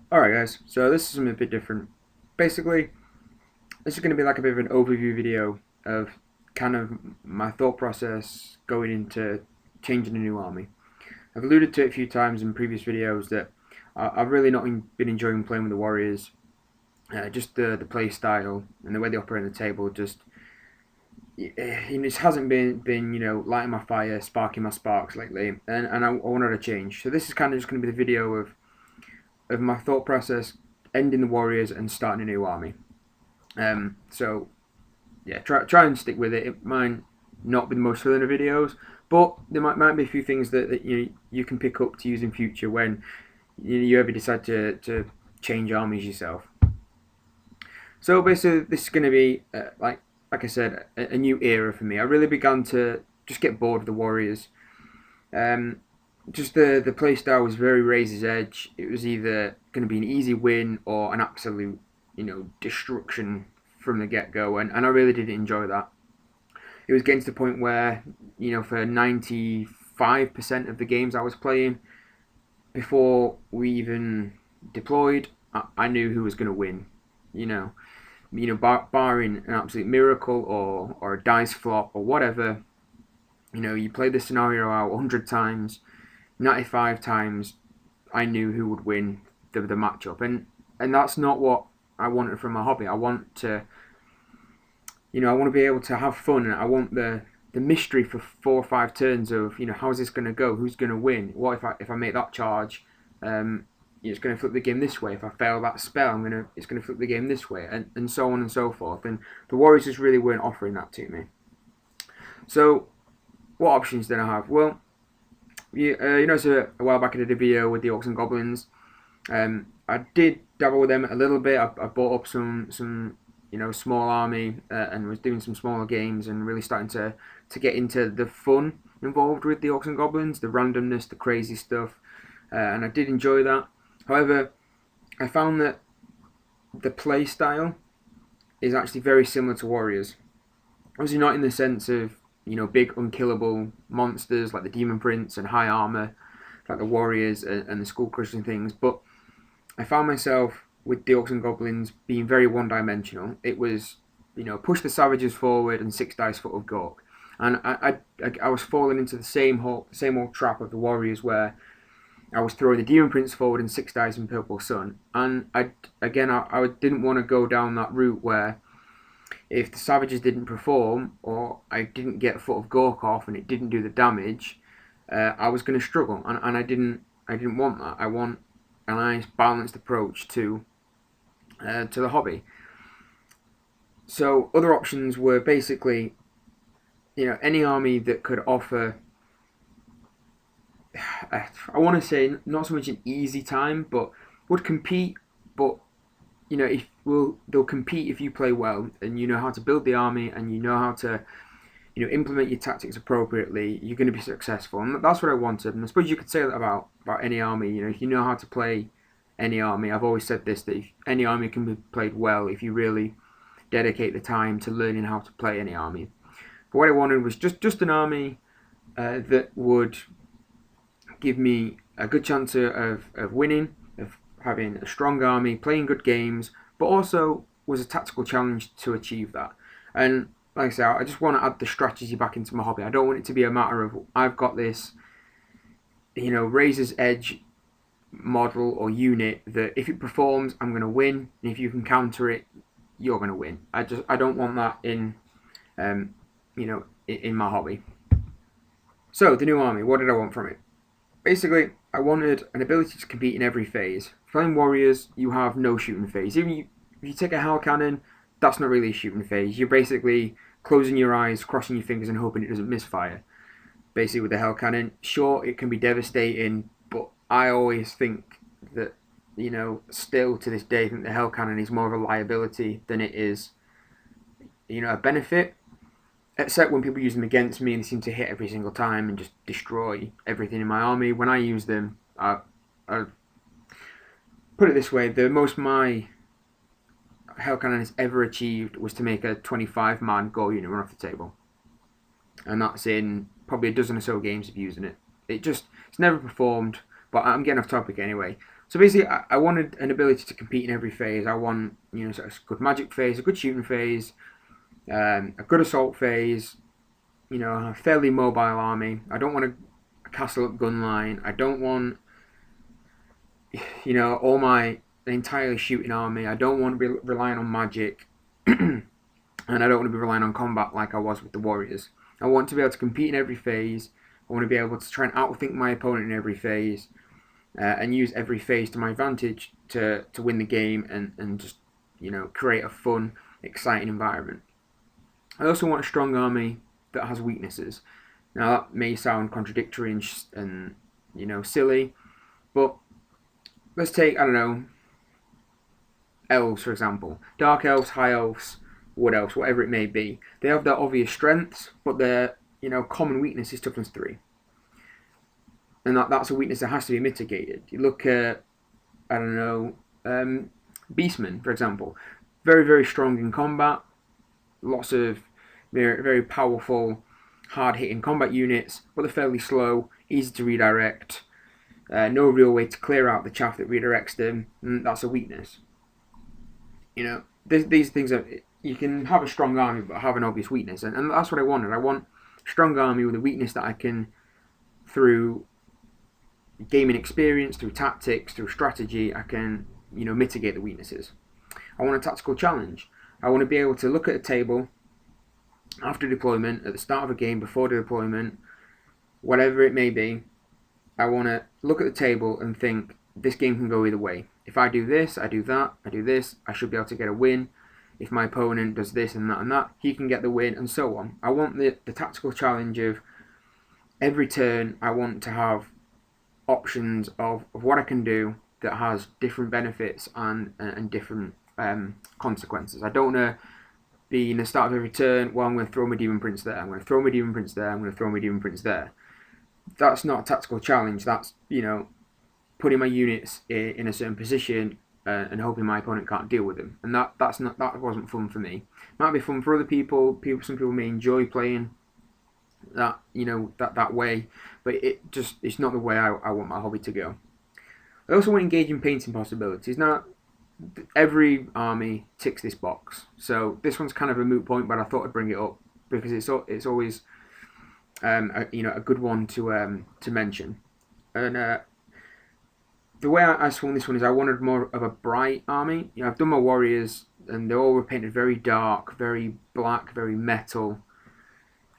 Alright guys, so this is something a bit different. Basically, this is going to be like a bit of an overview video of kind of my thought process going into changing a new army. I've alluded to it a few times in previous videos that I've really not been enjoying playing with the Warriors. Just the play style and the way they operate on the table it hasn't been lighting my fire, sparking my sparks lately, and I wanted a change. So this is kind of just going to be the video of my thought process ending the Warriors and starting a new army. So yeah, try and stick with it. It might not be the most fun of videos, but there might be a few things that you can pick up to use in future when you ever decide to change armies yourself. So basically, this is going to be like I said, a new era for me. I really began to just get bored of the Warriors. Um, just the play style was very razor's edge. It was either going to be an easy win or an absolute destruction from the get go, and I really didn't enjoy that. It was getting to the point where for 95% of the games I was playing before we even deployed, I knew who was going to win. You know, barring an absolute miracle or a dice flop or whatever. You play the scenario out 100 times, 95 times, I knew who would win the matchup, and that's not what I wanted from my hobby. I want to, I want to be able to have fun, and I want the mystery for 4 or 5 turns of how's this going to go, who's going to win, what if I make that charge, it's going to flip the game this way. If I fail that spell, it's going to flip the game this way, and so on and so forth. And the Warriors just really weren't offering that to me. So, what options did I have? Well, so a while back I did a video with the Orcs and Goblins. I did dabble with them a little bit. I bought up some small army and was doing some smaller games and really starting to get into the fun involved with the Orcs and Goblins, the randomness, the crazy stuff, and I did enjoy that. However, I found that the play style is actually very similar to Warriors. Obviously, not in the sense of big unkillable monsters like the Demon Prince and high armor like the Warriors and the Skull Crushers and things, but I found myself with the Orcs and Goblins being very one-dimensional. It was push the savages forward and 6 dice foot of Gork, and I was falling into the same old trap of the Warriors where I was throwing the Demon Prince forward and 6 dice in Purple Sun, and I didn't want to go down that route where if the savages didn't perform or I didn't get a foot of Gork off and it didn't do the damage, I was going to struggle, and I didn't want that. I want a nice balanced approach to the hobby. So other options were basically any army that could offer I want to say not so much an easy time, but would compete. But if they'll compete if you play well and you know how to build the army and you know how to implement your tactics appropriately. You're going to be successful, and that's what I wanted. And I suppose you could say that about any army. If you know how to play any army, I've always said this, that any army can be played well if you really dedicate the time to learning how to play any army. But what I wanted was just an army that would give me a good chance of winning, of having a strong army, playing good games, but also was a tactical challenge to achieve that. And like I say, I just want to add the strategy back into my hobby. I don't want it to be a matter of I've got this, razor's edge model or unit that if it performs, I'm going to win, and if you can counter it, you're going to win. I don't want that in my hobby. So the new army, what did I want from it? Basically, I wanted an ability to compete in every phase. Playing Warriors, you have no shooting phase. Even if you take a Hell Cannon, that's not really a shooting phase. You're basically closing your eyes, crossing your fingers, and hoping it doesn't misfire. Basically, with the Hell Cannon, sure, it can be devastating, but I always think that, still to this day, I think the Hell Cannon is more of a liability than it is, a benefit. Except when people use them against me and they seem to hit every single time and just destroy everything in my army. When I use them, I put it this way: the most my Hell Cannon has ever achieved was to make a 25-man goal unit run off the table, and that's in probably a dozen or so games of using it. It's never performed. But I'm getting off topic anyway. So basically, I wanted an ability to compete in every phase. I want, sort of a good magic phase, a good shooting phase, a good assault phase, a fairly mobile army. I don't want a castle up gun line. I don't want, all my entirely shooting army. I don't want to be relying on magic, and I don't want to be relying on combat like I was with the warriors. I want to be able to compete in every phase. I want to be able to try and outthink my opponent in every phase, and use every phase to my advantage to win the game and just create a fun, exciting environment. I also want a strong army that has weaknesses. Now that may sound contradictory and silly, but let's take, I don't know, elves for example. Dark elves, high elves, wood elves, whatever it may be. They have their obvious strengths, but their common weakness is toughness 3. And that's a weakness that has to be mitigated. You look at, I don't know, beastmen, for example. Very, very strong in combat. Lots of very, very powerful, hard-hitting combat units, but they're fairly slow, easy to redirect. No real way to clear out the chaff that redirects them, and that's a weakness. These things are... You can have a strong army, but have an obvious weakness, and that's what I wanted. I want a strong army with a weakness that I can, through gaming experience, through tactics, through strategy, I can, mitigate the weaknesses. I want a tactical challenge. I want to be able to look at a table after deployment, at the start of a game, before the deployment, whatever it may be. I want to look at the table and think, this game can go either way. If I do this, I do that, I do this, I should be able to get a win. If my opponent does this and that, he can get the win, and so on. I want the tactical challenge of every turn. I want to have options of what I can do that has different benefits and different consequences. I don't want to be in the start of every turn, well, I'm going to throw my Demon Prince there, I'm going to throw my Demon Prince there, I'm going to throw my Demon Prince there. That's not a tactical challenge. That's, putting my units in a certain position and hoping my opponent can't deal with them. And that wasn't fun for me. Might be fun for other people. Some people may enjoy playing that that way, but it's not the way I want my hobby to go. I also want engaging painting possibilities. Now, every army ticks this box, so this one's kind of a moot point, but I thought I'd bring it up because it's always a good one to mention. And the way I swung this one is I wanted more of a bright army. I've done my warriors, and they all were painted very dark, very black, very metal,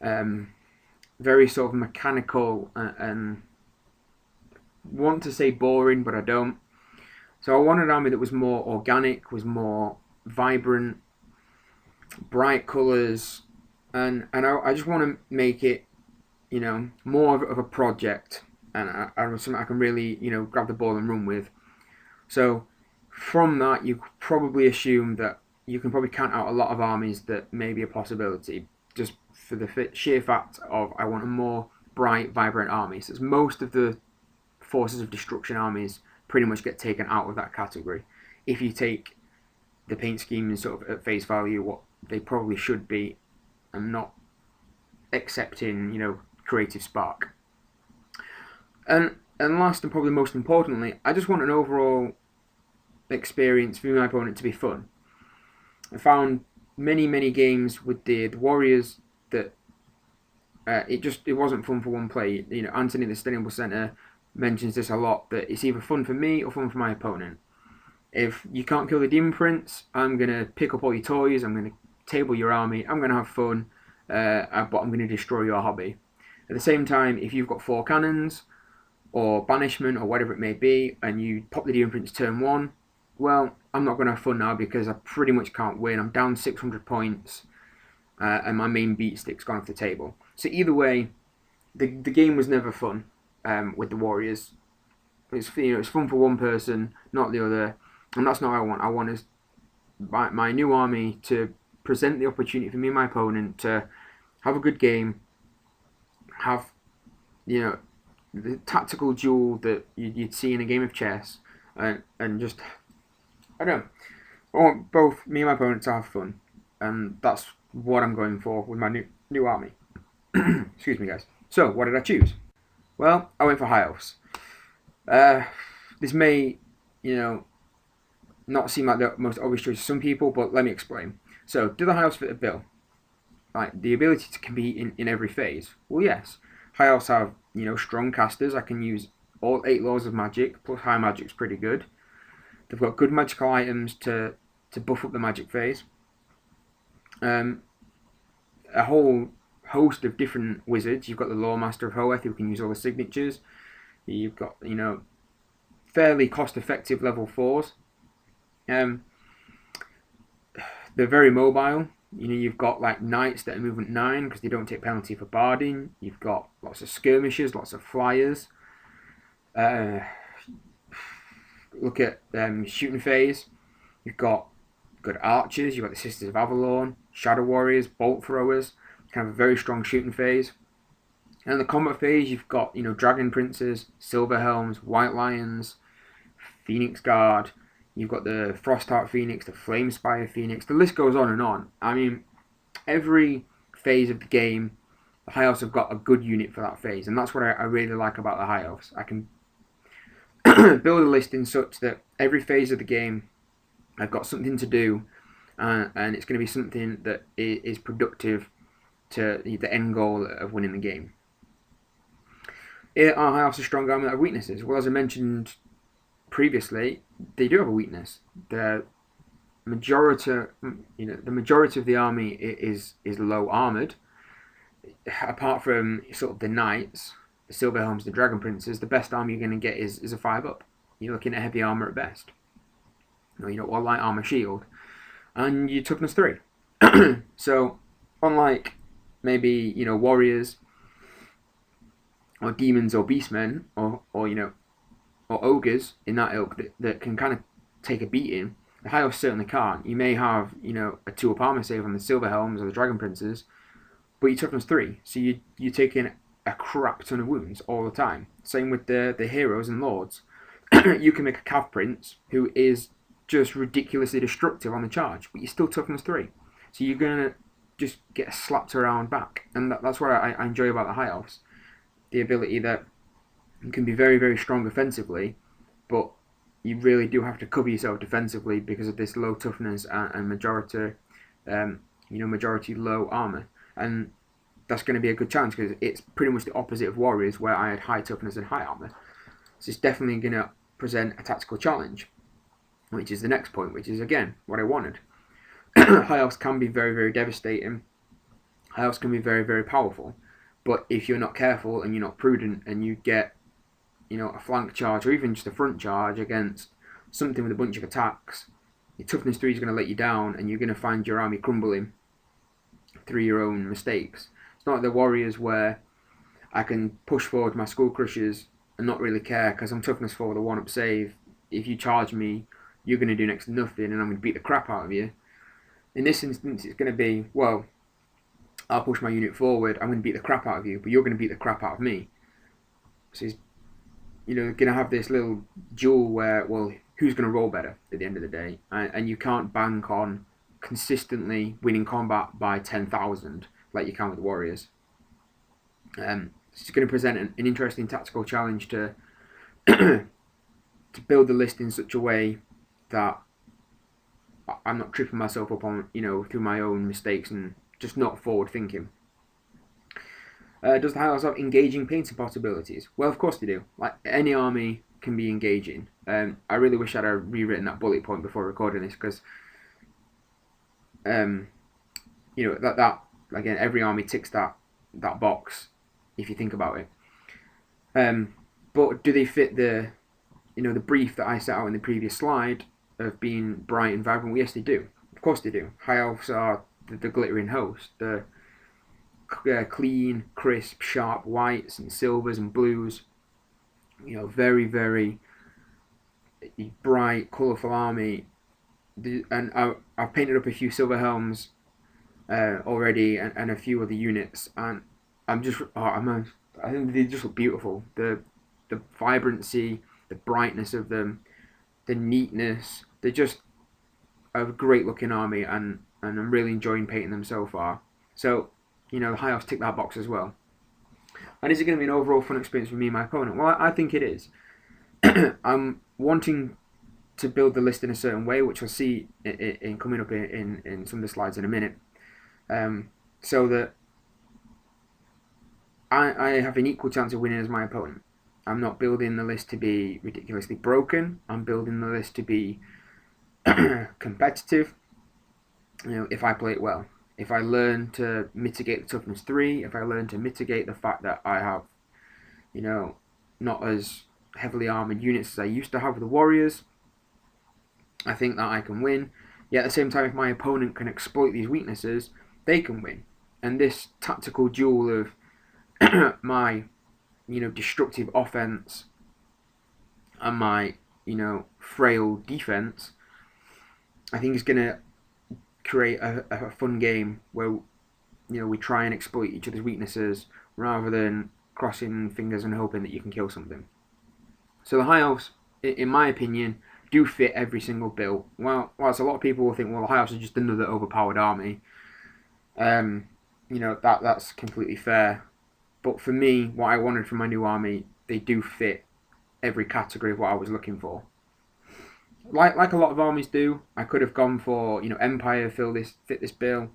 very sort of mechanical, and want to say boring, but I don't. So I wanted an army that was more organic, was more vibrant, bright colours, and I just want to make it, more of a project, and something I can really, grab the ball and run with. So from that, you probably assume that you can probably count out a lot of armies that may be a possibility, just for the sheer fact of I want a more bright, vibrant army. So most of the Forces of Destruction armies pretty much get taken out of that category. If you take the paint schemes sort of at face value, what they probably should be, and not accepting, creative spark. And last and probably most importantly, I just want an overall experience for my opponent to be fun. I found many games with the Warriors that it wasn't fun for one play. Anthony, the Sustainable Centre, mentions this a lot, that it's either fun for me or fun for my opponent. If you can't kill the Demon Prince, I'm going to pick up all your toys, I'm going to table your army, I'm going to have fun, but I'm going to destroy your hobby. At the same time, if you've got 4 cannons, or banishment, or whatever it may be, and you pop the Demon Prince turn 1, well, I'm not going to have fun now because I pretty much can't win. I'm down 600 points, and my main beat stick's gone off the table. So either way, the game was never fun with the Warriors. It's fun for one person, not the other, and that's not what I want. I want my new army to present the opportunity for me and my opponent to have a good game, have the tactical duel that you'd see in a game of chess, and just, I don't know, I want both me and my opponent to have fun, and that's what I'm going for with my new army. Excuse me, guys. So, what did I choose? Well, I went for High Elves. This may you know, not seem like the most obvious choice to some people, but let me explain. So, do the High Elves fit the bill? Like the ability to compete in every phase? Well, yes. High Elves have, strong casters. I can use all 8 laws of magic, plus high magic's pretty good. They've got good magical items to buff up the magic phase. Um, a whole host of different wizards. You've got the Lawmaster of Hoeth who can use all the signatures. You've got, fairly cost-effective level 4s. Um, they're very mobile. You've got like knights that are movement 9 because they don't take penalty for barding. You've got lots of skirmishers, lots of flyers. Look at shooting phase. You've got good archers. You've got the Sisters of Avalon, Shadow Warriors, Bolt Throwers. Kind of a very strong shooting phase. And in the combat phase, you've got Dragon Princes, Silver Helms, White Lions, Phoenix Guard. You've got the Frostheart Phoenix, the Flamespire Phoenix. The list goes on and on. I mean, every phase of the game, the High Elves have got a good unit for that phase, and that's what I really like about the High Elves. I can build a list in such that every phase of the game, I've got something to do, and it's going to be something that is productive to the end goal of winning the game. Are High Elves a strong army that have weaknesses? Well, as I mentioned previously, they do have a weakness. The majority of the army is low armored. Apart from sort of the knights, the Silver Helms, the Dragon Princes, the best armor you're going to get is a 5-up. You're looking at heavy armor at best. Or light armor shield, and your toughness 3. So, unlike maybe warriors or demons or beastmen or ogres in that ilk that can kind of take a beating, the High Elves certainly can't. You may have a 2-up armor save on the Silver Helms or the Dragon Princes, but your toughness 3, so you're taking a crap ton of wounds all the time. Same with the heroes and lords. You can make a Cav Prince who is just ridiculously destructive on the charge, but you're still toughness 3. So you're going to just get slapped around back. And that's what I enjoy about the High Elves. The ability that you can be very, very strong offensively, but you really do have to cover yourself defensively because of this low toughness and majority low armor. And that's going to be a good challenge because it's pretty much the opposite of warriors where I had high toughness and high armor. So it's definitely going to present a tactical challenge, which is the next point, which is, again, what I wanted. High Elves can be very, very devastating. High Elves can be very, very powerful. But if you're not careful and you're not prudent and you get, a flank charge or even just a front charge against something with a bunch of attacks, your toughness 3 is going to let you down and you're going to find your army crumbling through your own mistakes. It's not like the warriors where I can push forward my Skull Crushers and not really care because I'm toughness 4 with a 1-up save. If you charge me, you're going to do next to nothing and I'm going to beat the crap out of you. In this instance, it's going to be, well, I'll push my unit forward, I'm going to beat the crap out of you, but you're going to beat the crap out of me. So it's, going to have this little duel where, well, who's going to roll better at the end of the day? And you can't bank on consistently winning combat by 10,000 like you can with the warriors. It's going to present an interesting tactical challenge to to build the list in such a way that I'm not tripping myself up on, through my own mistakes and just not forward thinking. Does the High Elves have engaging painting possibilities? Well, of course they do. Like any army can be engaging. I really wish I'd have rewritten that bullet point before recording this because, that again, every army ticks that box if you think about it. But do they fit the brief that I set out in the previous slide of being bright and vibrant? Well, yes, they do. Of course they do. High Elves are the glittering host, the clean, crisp, sharp whites and silvers and blues. Very, very bright, colourful army. And I've painted up a few Silver Helms already and a few other units, and I think they just look beautiful. The vibrancy, the brightness of them, the neatness. They're just a great looking army, and I'm really enjoying painting them so far. So, the High Elves tick that box as well. And is it going to be an overall fun experience for me and my opponent? Well, I think it is. I'm wanting to build the list in a certain way, which I'll see in coming up in some of the slides in a minute, so that I have an equal chance of winning as my opponent. I'm not building the list to be ridiculously broken. I'm building the list to be competitive. If I play it well, if I learn to mitigate the toughness 3, if I learn to mitigate the fact that I have, not as heavily armored units as I used to have with the warriors, I think that I can win. Yet at the same time, if my opponent can exploit these weaknesses, they can win. And this tactical duel of my, destructive offense and my, frail defense, I think is going to create a fun game where, we try and exploit each other's weaknesses rather than crossing fingers and hoping that you can kill something. So the High Elves, in my opinion, do fit every single build. Whilst a lot of people will think, well, the High Elves are just another overpowered army, that's completely fair. But for me, what I wanted from my new army, they do fit every category of what I was looking for. Like a lot of armies do, I could have gone for Empire fit this bill.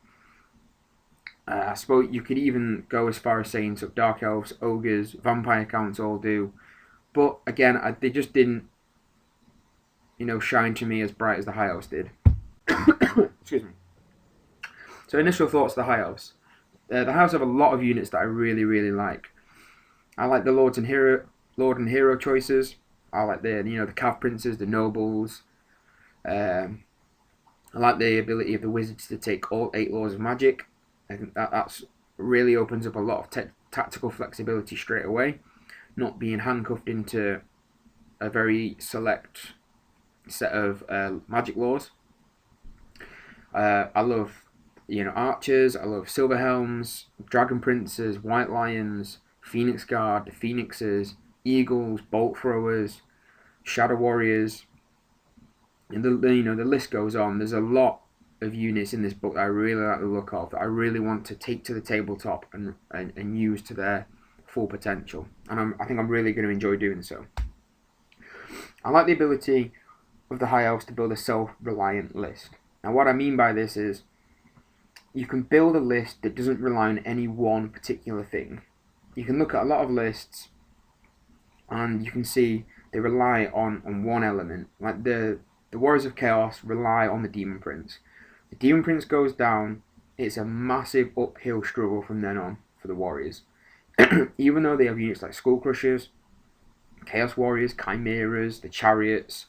I suppose you could even go as far as saying so Dark Elves, Ogres, Vampire counts all do. But again, they just didn't shine to me as bright as the High Elves did. Excuse me. So initial thoughts of the High Elves. The High Elves have a lot of units that I really, really like. I like the Lord and Hero choices. I like the Cav Princes, the Nobles. I like the ability of the Wizards to take all 8 laws of magic. I think that's really opens up a lot of tactical flexibility straight away, not being handcuffed into a very select set of magic laws. I love archers. I love silver helms, dragon princes, white lions, phoenix guard, the phoenixes, eagles, bolt throwers, shadow warriors, and the list goes on. There's a lot of units in this book that I really like the look of, that I really want to take to the tabletop and use to their full potential, and I think I'm really going to enjoy doing so. I like the ability of the High Elves to build a self-reliant list. Now what I mean by this is you can build a list that doesn't rely on any one particular thing. You can look at a lot of lists and you can see they rely on one element. Like the Warriors of Chaos rely on the Demon Prince. The Demon Prince goes down, it's a massive uphill struggle from then on for the Warriors. Even though they have units like Skull Crushers, Chaos Warriors, Chimeras, the Chariots,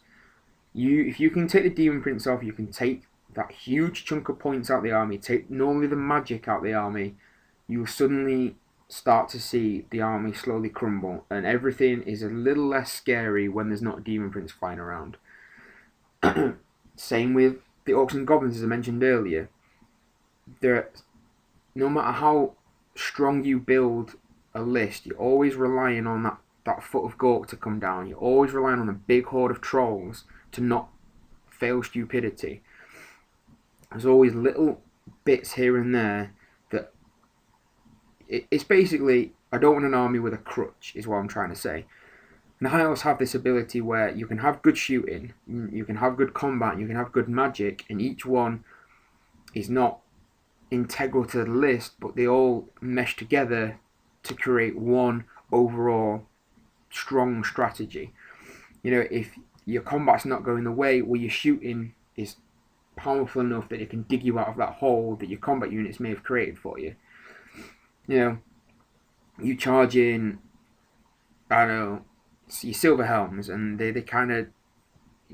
if you can take the Demon Prince off, you can take that huge chunk of points out of the army, take normally the magic out of the army, you will suddenly start to see the army slowly crumble, and everything is a little less scary when there's not a Demon Prince flying around. Same with the Orcs and Goblins, as I mentioned earlier. No matter how strong you build a list, you're always relying on that foot of Gork to come down. You're always relying on a big horde of trolls to not fail stupidity. There's always little bits here and there that it's basically, I don't want an army with a crutch, is what I'm trying to say. And the High Elves have this ability where you can have good shooting, you can have good combat, you can have good magic, and each one is not integral to the list, but they all mesh together to create one overall strong strategy. If your combat's not going the way, well, your shooting is powerful enough that it can dig you out of that hole that your combat units may have created for you. You charge in, I don't know, your silver helms, and they kind of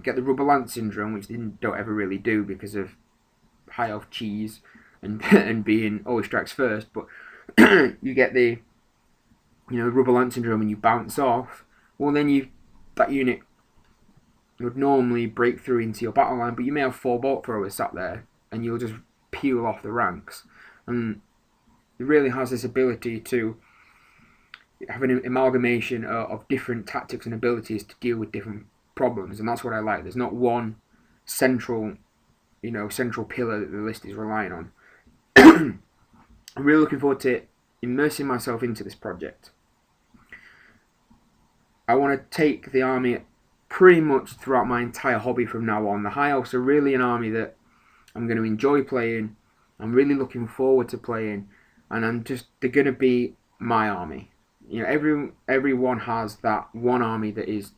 get the rubber lance syndrome, which they don't ever really do because of high elf cheese and being always strikes first. But you get the rubber lance syndrome, and you bounce off. Well, then that unit would normally break through into your battle line, but you may have 4 bolt throwers sat there, and you'll just peel off the ranks. And it really has this ability to have an amalgamation of different tactics and abilities to deal with different problems, and that's what I like. There's not one central pillar that the list is relying on. I'm really looking forward to immersing myself into this project. I want to take the army pretty much throughout my entire hobby from now on. The High Elves are really an army that I'm going to enjoy playing. I'm really looking forward to playing, and they're going to be my army. You know, everyone has that one army that is,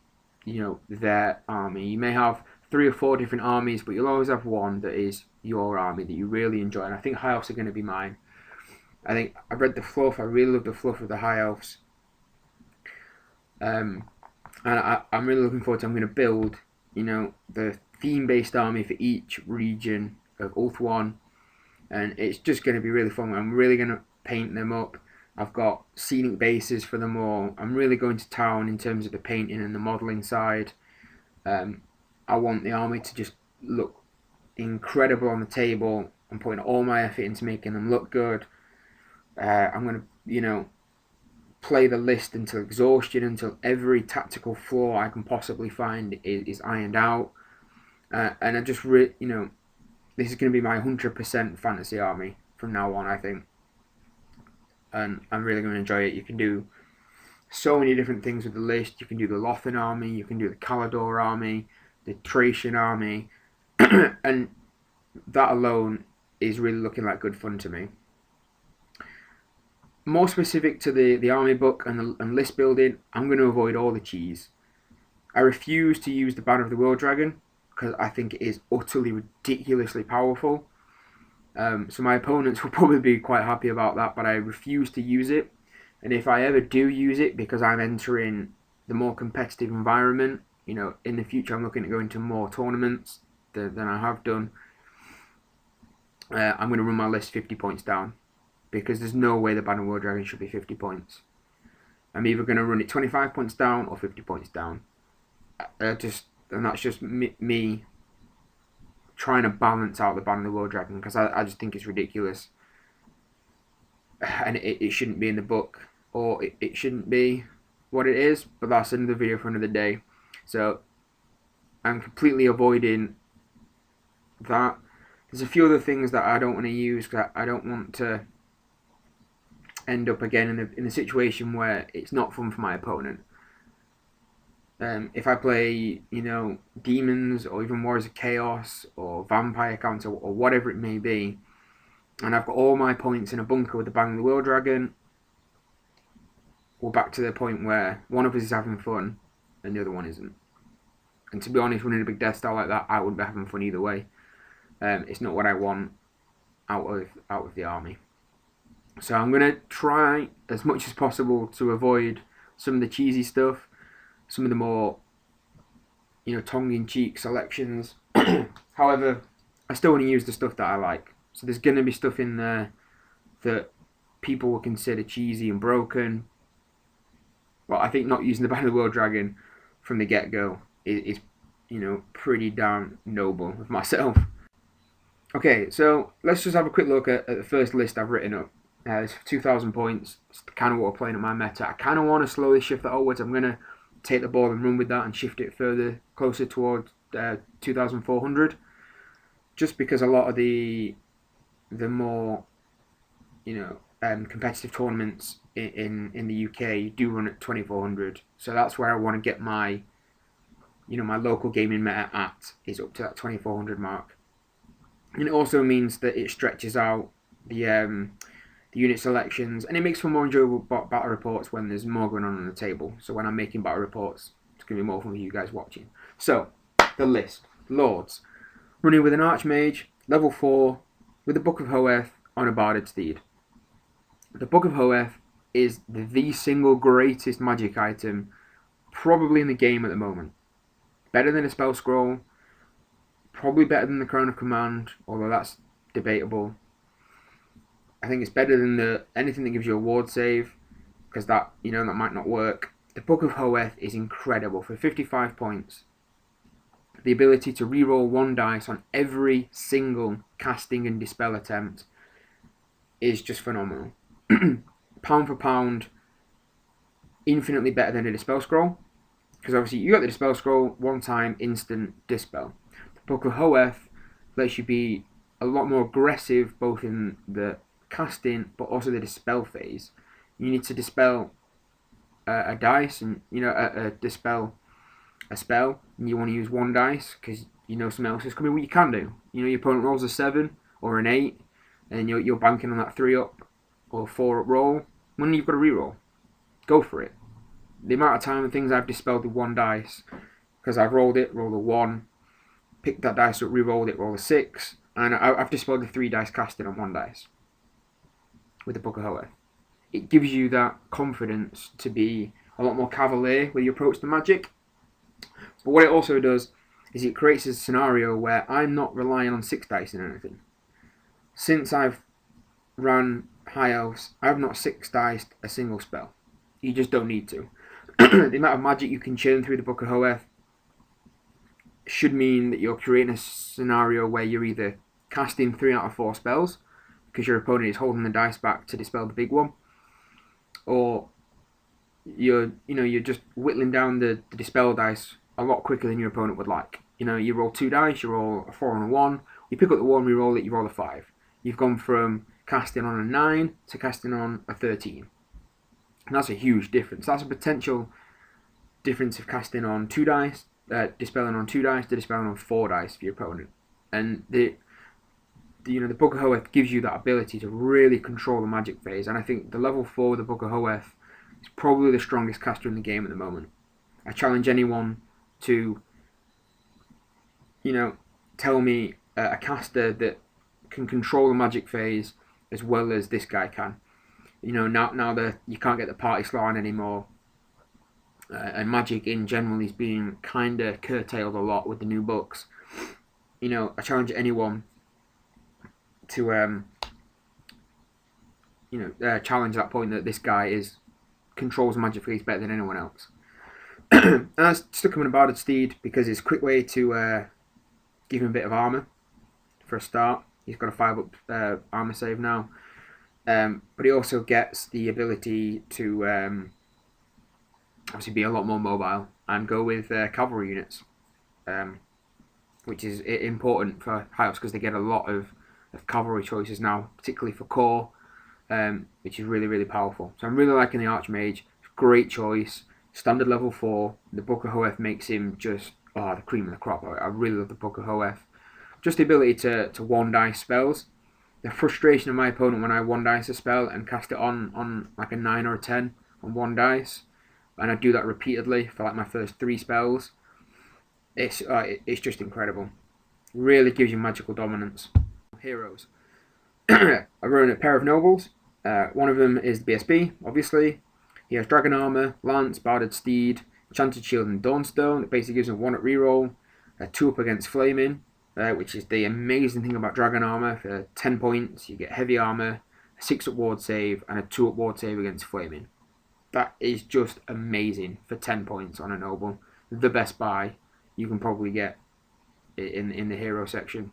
you know, their army. You may have 3 or 4 different armies, but you'll always have one that is your army that you really enjoy. And I think High Elves are going to be mine. I think I've read the fluff. I really love the fluff of the High Elves. And I'm really looking forward to. I'm going to build, you know, the theme-based army for each region of Ulthuan, and it's just going to be really fun. I'm really going to paint them up. I've got scenic bases for them all. I'm really going to town in terms of the painting and the modelling side. I want the army to just look incredible on the table. I'm putting all my effort into making them look good. I'm going to, you know, play the list until exhaustion, until every tactical flaw I can possibly find is ironed out. And I just, you know, this is going to be my 100% fantasy army from now on, I think. And I'm really going to enjoy it. You can do so many different things with the list. You can do the Lothan army, you can do the Calador army, the Thracian army, and that alone is really looking like good fun to me. More specific to the army book and list building, I'm going to avoid all the cheese. I refuse to use the Banner of the World Dragon because I think it is utterly ridiculously powerful. So my opponents will probably be quite happy about that, but I refuse to use it. And if I ever do use it, because I'm entering the more competitive environment, you know, in the future I'm looking at going to more tournaments than I have done, I'm going to run my list 50 points down, because there's no way the Banner World Dragon should be 50 points. I'm either going to run it 25 points down or 50 points down. And that's just me trying to balance out the Banner of the World Dragon, because I just think it's ridiculous. And it shouldn't be in the book, or it shouldn't be what it is, but that's another video for another day. So I'm completely avoiding that. There's a few other things that I don't want to use, because I don't want to end up again in the situation where it's not fun for my opponent. If I play, you know, demons or even Warriors of Chaos or Vampire counter or whatever it may be, and I've got all my points in a bunker with the Banner of the World Dragon, we're back to the point where one of us is having fun and the other one isn't. And to be honest, running a big Death Star like that, I wouldn't be having fun either way. It's not what I want out of the army. So I'm going to try as much as possible to avoid some of the cheesy stuff, some of the more, you know, tongue-in-cheek selections. However, I still want to use the stuff that I like. So there's going to be stuff in there that people will consider cheesy and broken. Well, I think not using the Banner of the World Dragon from the get-go is, you know, pretty damn noble of myself. Okay, so let's just have a quick look at the first list I've written up. It's 2,000 points. It's kind of what we're playing at my meta. I kind of want to slowly shift that onwards. I'm going to take the ball and run with that and shift it further, closer towards 2,400. Just because a lot of the more, you know, competitive tournaments in the UK do run at 2,400. So that's where I want to get my, you know, my local gaming meta at, is up to that 2,400 mark. And it also means that it stretches out the unit selections, and it makes for more enjoyable battle reports when there's more going on the table. So when I'm making battle reports, it's going to be more fun for you guys watching. So, the list. Lords. Running with an Archmage, level 4, with the Book of Hoeth on a Barded Steed. The Book of Hoeth is the single greatest magic item probably in the game at the moment. Better than a Spell Scroll, probably better than the Crown of Command, although that's debatable. I think it's better than anything that gives you a ward save, because that, you know, that might not work. The Book of Hoeth is incredible. For 55 points, the ability to reroll 1 dice on every single casting and dispel attempt is just phenomenal. Pound for pound, infinitely better than a Dispel Scroll, because obviously you got the Dispel Scroll, 1 time, instant dispel. The Book of Hoeth lets you be a lot more aggressive, both in the casting but also the dispel phase. You need to dispel a dice, and, you know, dispel a spell and you want to use one dice because you know something else is coming, what you can do. You know, your opponent rolls a 7 or an 8 and you're banking on that 3 up or 4 up roll. When you've got a reroll, go for it. The amount of time and things I've dispelled with one dice because I've rolled a 1, picked that dice up, re-rolled it, rolled a 6, and I've dispelled the 3 dice casting on 1 dice with the Book of Hoeth. It gives you that confidence to be a lot more cavalier with your approach to Magic. But what it also does is it creates a scenario where I'm not relying on 6 dice in anything. Since I've ran High Elves, I've not 6 diced a single spell. You just don't need to. The amount of magic you can churn through the Book of Hoeth should mean that you're creating a scenario where you're either casting 3 out of 4 spells because your opponent is holding the dice back to dispel the big one, or you're just whittling down the dispel dice a lot quicker than your opponent would like. You know, you roll 2 dice, you roll a 4 and a 1, you pick up the 1, re-roll it, you roll a 5. You've gone from casting on a 9 to casting on a 13. And that's a huge difference. That's a potential difference of casting on 2 dice, dispelling on 2 dice to dispelling on 4 dice for your opponent. And the Book of Hoeth gives you that ability to really control the magic phase. And I think the level 4 with the Book of Hoeth is probably the strongest caster in the game at the moment. I challenge anyone to, tell me a caster that can control the magic phase as well as this guy can. Now that you can't get the party slot anymore, and Magic in general is being kind of curtailed a lot with the new books. I challenge anyone to challenge that point that this guy controls Magic phase better than anyone else. And I stuck him in a Barded Steed because it's a quick way to give him a bit of armor for a start. He's got a 5 up armor save now. But he also gets the ability to obviously be a lot more mobile and go with cavalry units, which is important for High Elves because they get a lot of cavalry choices now, particularly for core, which is really, really powerful. So I'm really liking the Archmage. Great choice. Standard level 4. The Book of Hoeth makes him just the cream of the crop. I really love the Book of Hoeth. Just the ability to 1 dice spells. The frustration of my opponent when I 1 dice a spell and cast it on like a 9 or a 10 on 1 dice, and I do that repeatedly for like my first 3 spells. It's just incredible. Really gives you magical dominance. Heroes. I run a pair of nobles. One of them is the BSB, obviously. He has Dragon Armor, Lance, Barded Steed, Enchanted Shield, and Dawnstone. It basically gives him 1 up reroll, a 2 up against Flaming. Which is the amazing thing about Dragon Armor. For 10 points, you get Heavy Armor, a 6 up ward save, and a 2 up ward save against Flaming. That is just amazing for 10 points on a Noble. The best buy you can probably get in the hero section.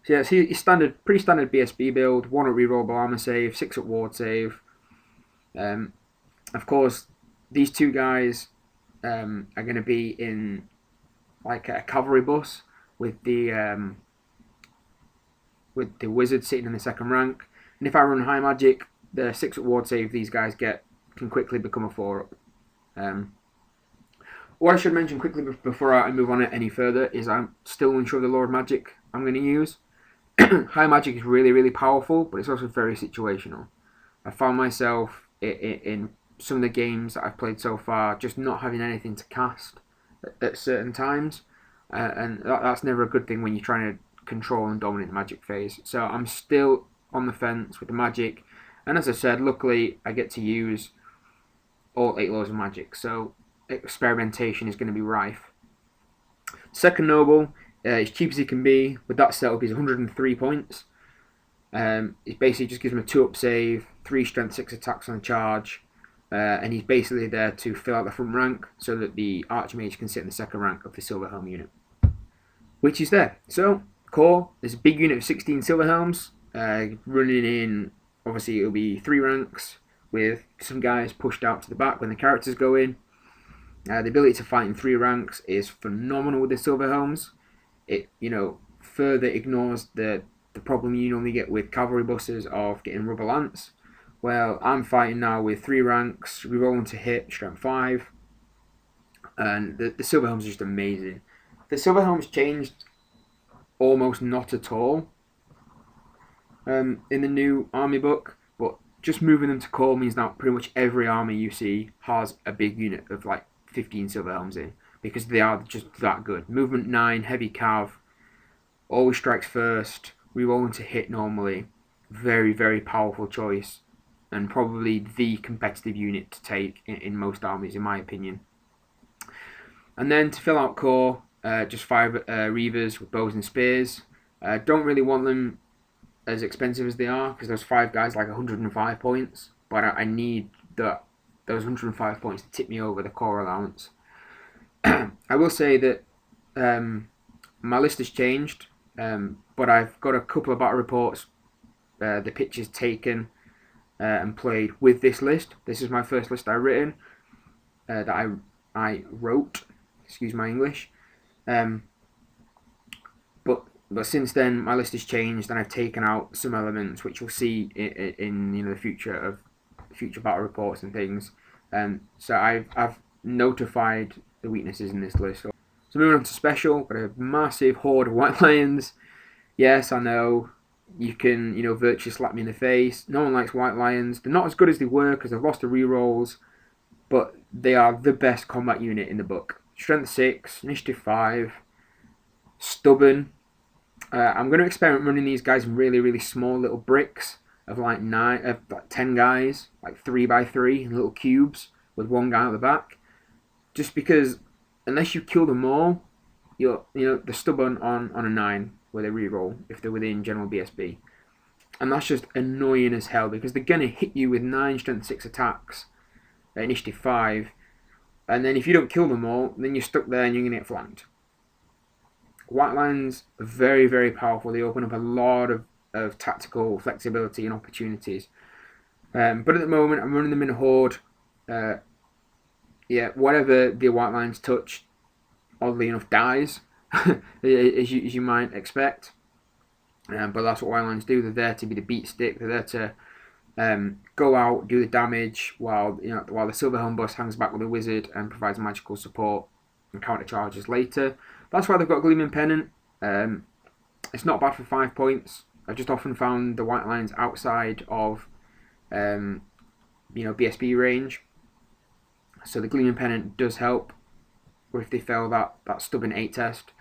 So yeah, it's pretty standard BSB build. 1 up rerollable armor save, 6 up ward save. Of course, these 2 guys are going to be in like a cavalry bus, with the wizard sitting in the 2nd rank. And if I run high magic, the 6 up ward save these guys get can quickly become a 4 up. What I should mention quickly before I move on any further is I'm still unsure of the Lord Magic I'm going to use. High magic is really, really powerful, but it's also very situational. I found myself in some of the games that I've played so far just not having anything to cast at certain times. And that's never a good thing when you're trying to control and dominate the magic phase. So I'm still on the fence with the magic. And as I said, luckily I get to use all 8 laws of magic. So experimentation is going to be rife. Second noble, as cheap as he can be. With that setup, he's 103 points. It basically just gives him a 2 up save, 3 strength, 6 attacks on charge. And he's basically there to fill out the front rank so that the Archmage can sit in the 2nd rank of the Silver Helm unit, which is there. So, core, there's a big unit of 16 Silver Helms, running in, obviously it'll be 3 ranks, with some guys pushed out to the back when the characters go in. The ability to fight in 3 ranks is phenomenal with the Silver Helms. It, further ignores the problem you normally get with cavalry buses of getting rubber lance. Well, I'm fighting now with 3 ranks, rerolling to hit, strength 5. And the silver helms are just amazing. The silver helms changed almost not at all in the new army book, but just moving them to core means now pretty much every army you see has a big unit of like 15 silver helms in, because they are just that good. Movement 9, heavy cav, always strikes first, rerolling to hit normally. Very, very powerful choice, and probably the competitive unit to take in most armies, in my opinion. And then to fill out core, just 5 Reavers with bows and spears. Don't really want them as expensive as they are, because those 5 guys like 105 points, but I need those 105 points to tip me over the core allowance. I will say that my list has changed, but I've got a couple of battle reports, the pictures taken and played with this list. This is my first list I've written, that I wrote, excuse my English, but since then my list has changed and I've taken out some elements which you'll see in the future of future battle reports and things. So I've notified the weaknesses in this list. So moving on to special, got a massive horde of white lions. Yes, I know you can virtually slap me in the face. No one likes white lions. They're not as good as they were because they've lost the rerolls, but they are the best combat unit in the book. Strength 6, Initiative 5, stubborn. I'm going to experiment running these guys in really, really small little bricks of like 10 guys, like 3x3 little cubes with one guy at the back. Just because unless you kill them all, they're stubborn on a 9 where they reroll if they're within general BSB. And that's just annoying as hell, because they're going to hit you with 9 strength 6 attacks at initiative 5, and then if you don't kill them all, then you're stuck there and you're going to get flanked. White lions are very, very powerful. They open up a lot of tactical flexibility and opportunities. But at the moment, I'm running them in a horde. Whatever the white lions touch, oddly enough, dies, as you might expect. But that's what white lions do. They're there to be the beat stick. They're there to go out, do the damage, while the silver helm boss hangs back with a wizard and provides magical support and counter charges later. That's why they've got Gleaming Pennant. It's not bad for 5 points. I've just often found the white lions outside of BSB range. So the Gleaming Pennant does help if they fail that stubborn 8 test.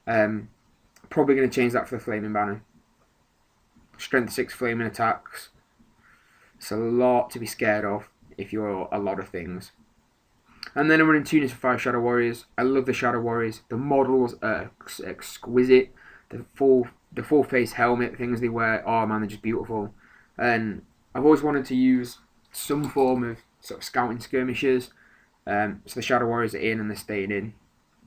Probably going to change that for the Flaming Banner. Strength 6 flaming attacks. It's a lot to be scared of if you're a lot of things. And then I'm running 2 units of 5 Shadow Warriors. I love the Shadow Warriors. The models are exquisite. The full face helmet things they wear, oh man, they're just beautiful. And I've always wanted to use some form of sort of scouting skirmishes. So the Shadow Warriors are in and they're staying in.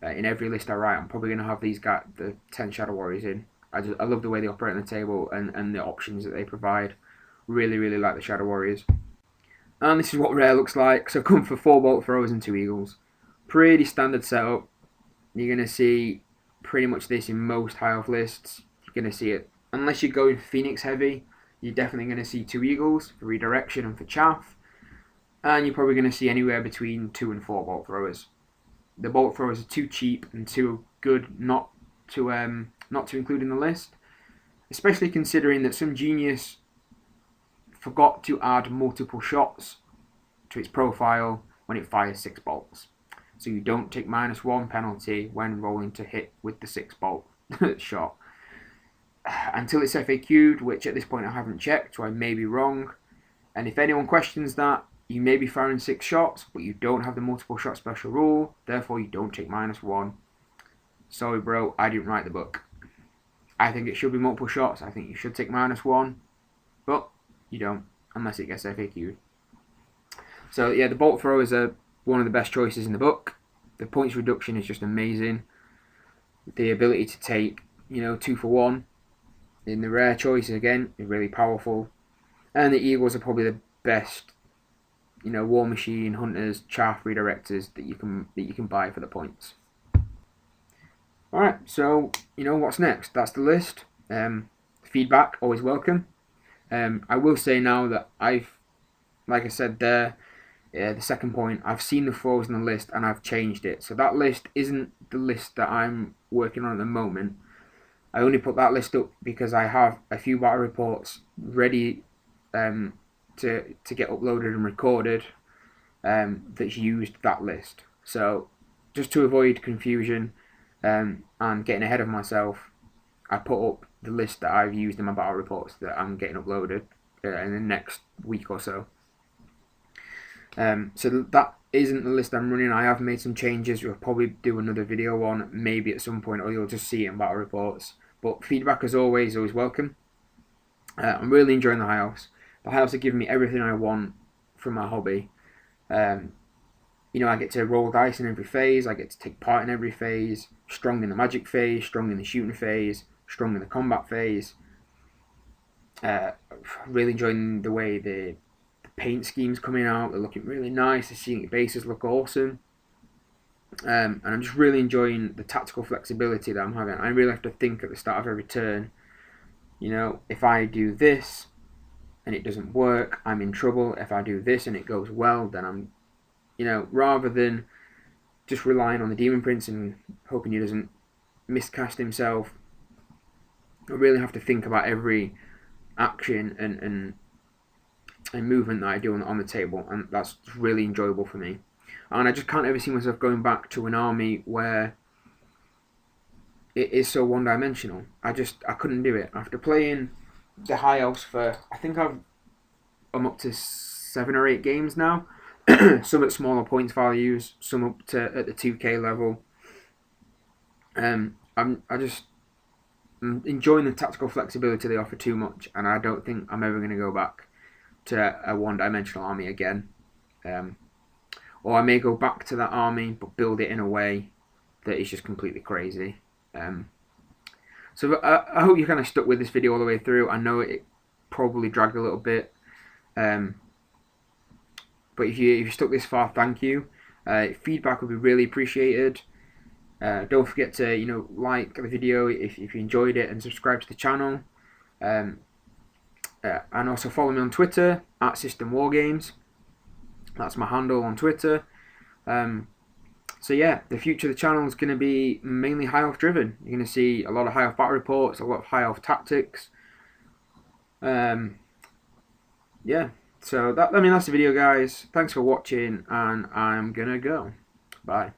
In every list I write, I'm probably going to have the 10 Shadow Warriors in. I love the way they operate on the table and the options that they provide. Really, really like the Shadow Warriors. And this is what rare looks like. So I've come for 4 bolt throwers and 2 eagles. Pretty standard setup. You're going to see pretty much this in most high elf lists. You're going to see it. Unless you're going Phoenix heavy, you're definitely going to see 2 eagles for redirection and for chaff. And you're probably going to see anywhere between 2 and 4 bolt throwers. The bolt throwers are too cheap and too good not to include in the list. Especially considering that some genius forgot to add multiple shots to its profile when it fires 6 bolts. So you don't take -1 penalty when rolling to hit with the 6 bolt shot. Until it's FAQ'd, which at this point I haven't checked, so I may be wrong. And if anyone questions that, you may be firing 6 shots, but you don't have the multiple shot special rule, therefore you don't take -1. Sorry bro, I didn't write the book. I think it should be multiple shots, I think you should take -1, but you don't, unless it gets FAQ'd. So yeah, the bolt throwers are one of the best choices in the book. The points reduction is just amazing. The ability to take, 2 for 1 in the rare choices again is really powerful. And the eagles are probably the best, war machine, hunters, chaff, redirectors that you can buy for the points. Alright, so what's next? That's the list. Feedback, always welcome. I will say now that like I said there, The second point, I've seen the flaws in the list and I've changed it. So that list isn't the list that I'm working on at the moment. I only put that list up because I have a few battle reports ready to get uploaded and recorded that's used that list. So just to avoid confusion and getting ahead of myself, I put up the list that I've used in my battle reports that I'm getting uploaded in the next week or so. So that isn't the list I'm running. I have made some changes. We'll probably do another video on maybe at some point, or you'll just see it in battle reports. But feedback, as always, always welcome. I'm really enjoying the high elves. The high elves are giving me everything I want from my hobby. I get to roll dice in every phase. I get to take part in every phase. Strong in the magic phase, strong in the shooting phase, strong in the combat phase. Really enjoying the way the paint schemes coming out. They're looking really nice. The scenic bases look awesome. And I'm just really enjoying the tactical flexibility that I'm having. I really have to think at the start of every turn, if I do this and it doesn't work, I'm in trouble. If I do this and it goes well, then I'm, rather than just relying on the Demon Prince and hoping he doesn't miscast himself, I really have to think about every action and movement that I do on the table, and that's really enjoyable for me. And I just can't ever see myself going back to an army where it is so one-dimensional. I couldn't do it. After playing the High Elves for, I think I'm up to 7 or 8 games now, some at smaller points values, some up to at the 2k level. I'm enjoying the tactical flexibility they offer too much, and I don't think I'm ever going to go back to a one-dimensional army again. Or I may go back to that army, but build it in a way that is just completely crazy. So I hope you kind of stuck with this video all the way through. I know it probably dragged a little bit, but if you stuck this far, thank you. Feedback would be really appreciated. Don't forget to like the video if you enjoyed it, and subscribe to the channel. And also follow me on Twitter at System Wargames. That's my handle on Twitter. So yeah, the future of the channel is going to be mainly high elf driven. You're going to see a lot of high elf battle reports, a lot of high elf tactics. Yeah, so that's the video, guys. Thanks for watching, and I'm gonna go. Bye.